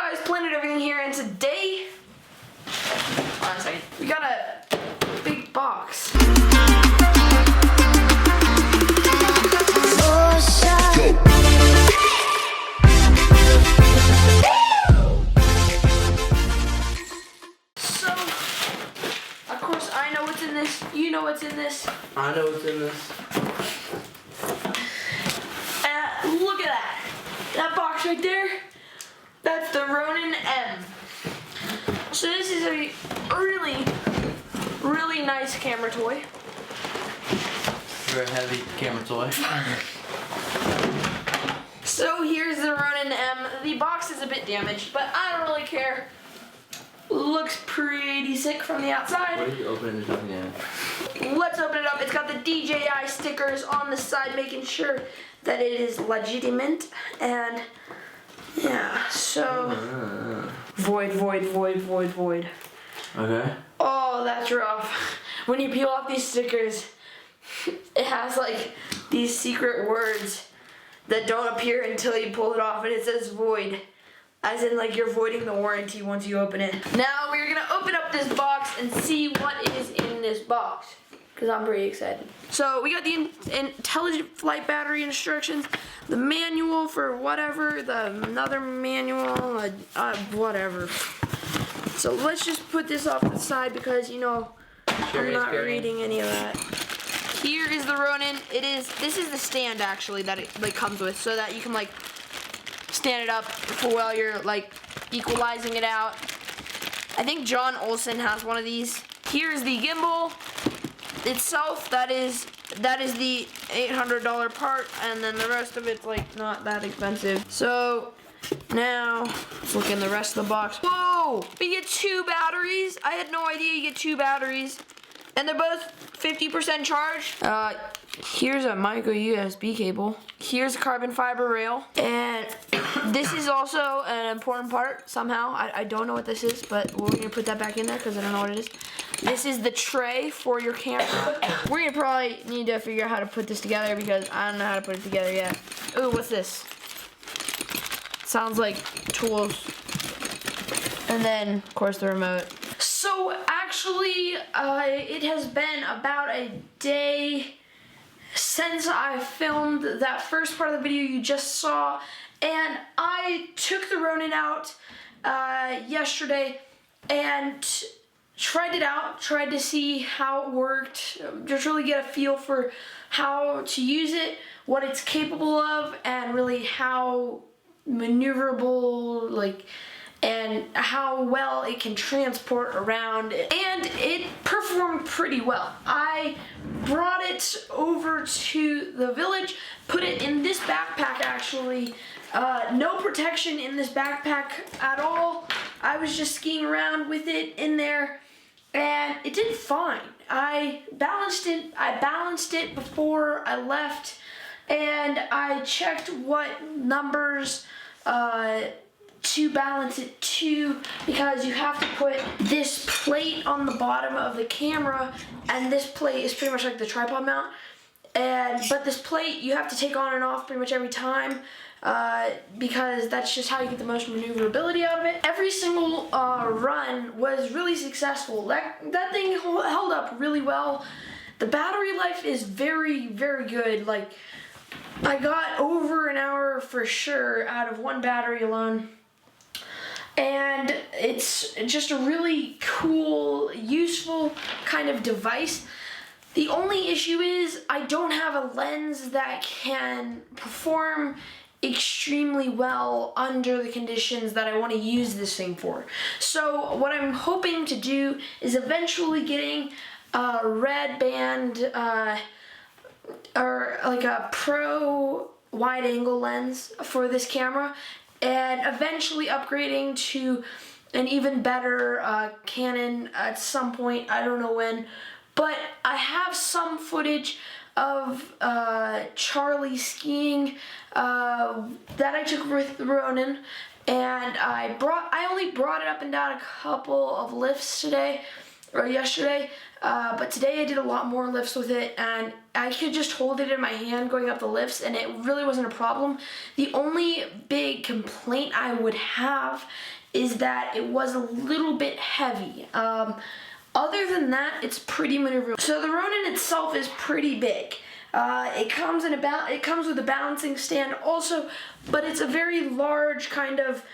guys, Planet Everything here, and today, hold on a second, we got a big box. So, of course, I know what's in this, you know what's in this. I know what's in this. Look at that. That box right there, that's the Ronin M. So this is a really, really nice camera toy. Very heavy camera toy. So here's the Ronin M. The box is a bit damaged, but I don't really care. Looks pretty sick from the outside. What are you opening this up again? Let's open it up. It's got the DJI stickers on the side, making sure that it is legitimate. And yeah, so void. Okay. Oh, that's rough. When you peel off these stickers, it has like these secret words that don't appear until you pull it off, and it says void. As in, like, you're voiding the warranty once you open it. Now we're gonna open up this box and see what is in this box, because I'm pretty excited. So we got the intelligent flight battery instructions, the manual for whatever, another manual, whatever. So let's just put this off to the side because, you know, I'm not reading any of that. Here is the Ronin. This is the stand actually that it like comes with, so that you can like stand it up for while you're like equalizing it out. I think John Olson has one of these. Here's the gimbal itself. That is the $800 part, and then the rest of it's like not that expensive. So now let's look in the rest of the box. Whoa! We get 2 batteries. I had no idea you get 2 batteries, and they're both 50% charged. Here's a micro USB cable. Here's a carbon fiber rail, and this is also an important part somehow. I don't know what this is, but we're gonna put that back in there because I don't know what it is. This is the tray for your camera. We're gonna probably need to figure out how to put this together because I don't know how to put it together yet. Ooh, what's this? Sounds like tools. And then, of course, the remote. So actually, it has been about a day since I filmed that first part of the video you just saw, and I took the Ronin out yesterday and tried it out, tried to see how it worked, just really get a feel for how to use it, what it's capable of, and really how maneuverable, like, and how well it can transport around, and it performed pretty well. I brought it over to the village, put it in this backpack actually. No protection in this backpack at all. I was just skiing around with it in there, and it did fine. I balanced it before I left, and I checked what numbers to balance it to, because you have to put this plate on the bottom of the camera, and this plate is pretty much like the tripod mount, but this plate you have to take on and off pretty much every time, because that's just how you get the most maneuverability out of it. Every single run was really successful. That thing held up really well. The battery life is very, very good. Like, I got over an hour for sure out of one battery alone. And it's just a really cool, useful kind of device. The only issue is I don't have a lens that can perform extremely well under the conditions that I want to use this thing for. So what I'm hoping to do is eventually getting a red band or like a pro wide angle lens for this camera, and eventually upgrading to an even better Canon at some point. I don't know when, but I have some footage of Charlie skiing that I took with the Ronin, and I only brought it up and down a couple of lifts today, yesterday, but today I did a lot more lifts with it, and I could just hold it in my hand going up the lifts, and it really wasn't a problem. The only big complaint I would have is that it was a little bit heavy. Other than that, it's pretty maneuverable. So the Ronin itself is pretty big. It comes with a balancing stand also, but it's a very large kind of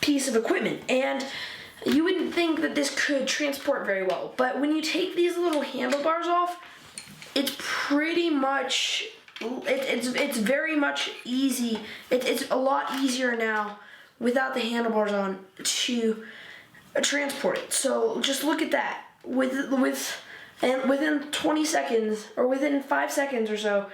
piece of equipment, and you wouldn't think that this could transport very well, but when you take these little handlebars off, it's pretty much, it's very much easy. It's a lot easier now without the handlebars on to transport it. So just look at that. And within 20 seconds, or within 5 seconds or so,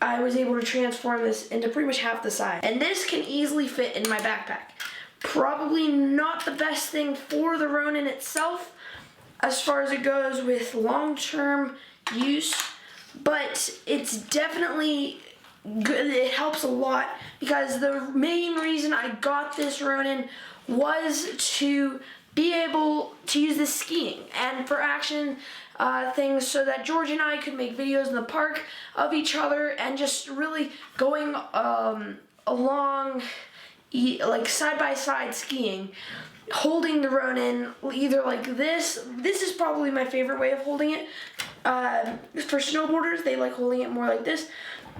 I was able to transform this into pretty much half the size. And this can easily fit in my backpack. Probably not the best thing for the Ronin itself as far as it goes with long-term use, but it's definitely good. It helps a lot because the main reason I got this Ronin was to be able to use this skiing and for action things, so that George and I could make videos in the park of each other and just really going along like side by side skiing, holding the Ronin either like this. This is probably my favorite way of holding it. For snowboarders, they like holding it more like this.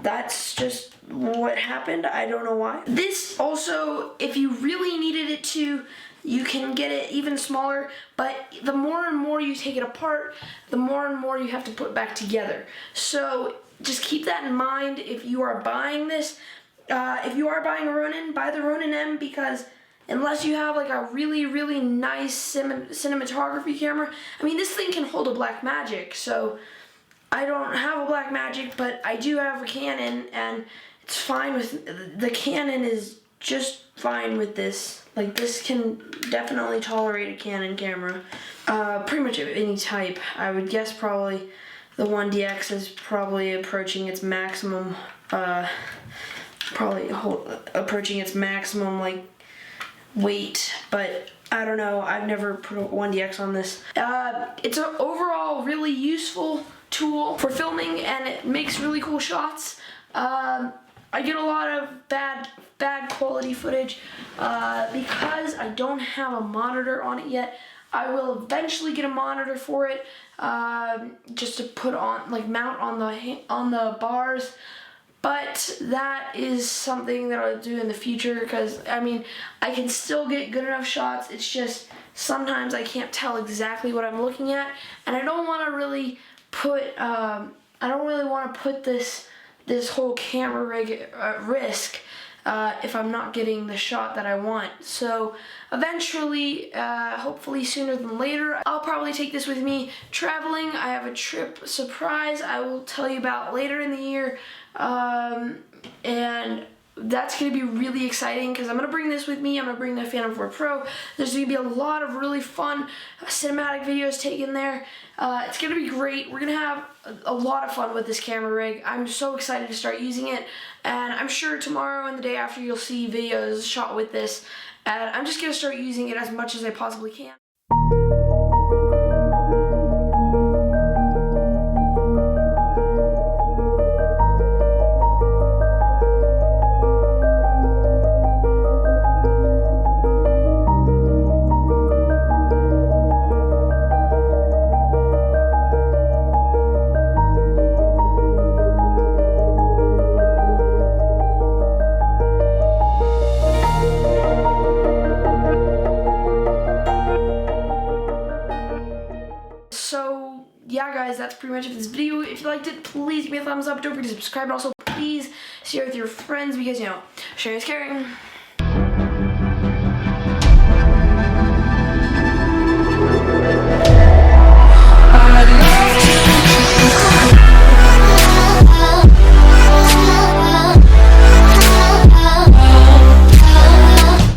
That's just what happened. I don't know why. This also, if you really needed it to, you can get it even smaller, but the more and more you take it apart, the more and more you have to put back together. So just keep that in mind if you are buying this. If you are buying a Ronin, buy the Ronin M, because unless you have like a really, really nice cinematography camera, I mean, this thing can hold a Blackmagic, so I don't have a Blackmagic, but I do have a Canon, and it's fine with, the Canon is just fine with this. Like, this can definitely tolerate a Canon camera. Pretty much of any type. I would guess probably the 1DX is probably approaching its maximum, approaching its maximum, like, weight, but I don't know. I've never put a 1DX on this. It's an overall really useful tool for filming, and it makes really cool shots. I get a lot of bad quality footage because I don't have a monitor on it yet. I will eventually get a monitor for it, just to put on, like, mount on the bars. But that is something that I'll do in the future, because I mean, I can still get good enough shots. It's just sometimes I can't tell exactly what I'm looking at, and I don't want to really put this whole camera rig at risk if I'm not getting the shot that I want. So eventually, hopefully sooner than later, I'll probably take this with me traveling. I have a trip surprise I will tell you about later in the year, and that's going to be really exciting because I'm going to bring this with me. I'm going to bring the Phantom 4 Pro. There's going to be a lot of really fun cinematic videos taken there. It's going to be great. We're going to have a lot of fun with this camera rig. I'm so excited to start using it, and I'm sure tomorrow and the day after you'll see videos shot with this, and I'm just going to start using it as much as I possibly can. So yeah, guys, that's pretty much it for this video. If you liked it, please give me a thumbs up. Don't forget to subscribe, and also please share with your friends, because, you know, sharing is caring.